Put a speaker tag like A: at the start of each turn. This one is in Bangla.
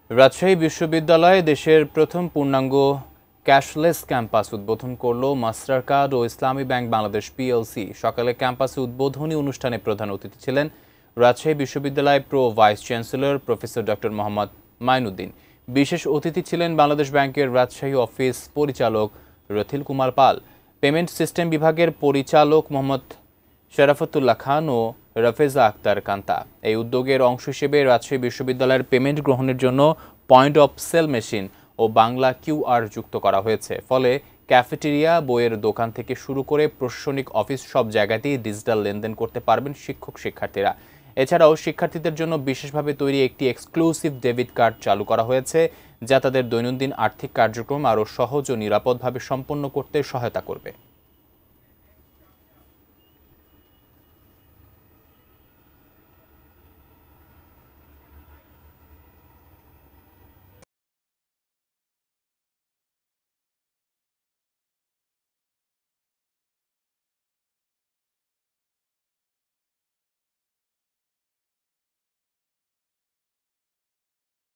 A: রাজশাহী বিশ্ববিদ্যালয়ে দেশের প্রথম পূর্ণাঙ্গ ক্যাশলেস ক্যাম্পাস উদ্বোধন করল মাস্টার কার্ড ও ইসলামী ব্যাংক বাংলাদেশ পিএলসি। সকালে ক্যাম্পাসে উদ্বোধনী অনুষ্ঠানে প্রধান অতিথি ছিলেন রাজশাহী বিশ্ববিদ্যালয় pro vice chancellor professor doctor Mohammad Mainuddin. বিশেষ অতিথি ছিলেন বাংলাদেশ ব্যাংকের রাজশাহী অফিস পরিচালক রথিল কুমার পাল, পেমেন্ট সিস্টেম বিভাগের পরিচালক মোহাম্মদ শরাফতুল্লাহ খান ও রাফেজা আক্তার কান্তা। এই উদ্যোগের অংশ হিসেবে রাজশাহী বিশ্ববিদ্যালয়ের পেমেন্ট গ্রহণের জন্য পয়েন্ট অফ সেল মেশিন ও বাংলা কিউআর যুক্ত করা হয়েছে। ফলে ক্যাফেটেরিয়া, বইয়ের দোকান থেকে শুরু করে প্রশাসনিক অফিস সব জায়গাতেই ডিজিটাল লেনদেন করতে পারবেন শিক্ষার্থীরা। এছাড়াও শিক্ষার্থীদের জন্য বিশেষভাবে তৈরি একটি এক্সক্লুসিভ ডেবিট কার্ড চালু করা হয়েছে, যা তাদের দৈনন্দিন আর্থিক কার্যক্রম আরও সহজ ও নিরাপদভাবে সম্পন্ন করতে সহায়তা করবে।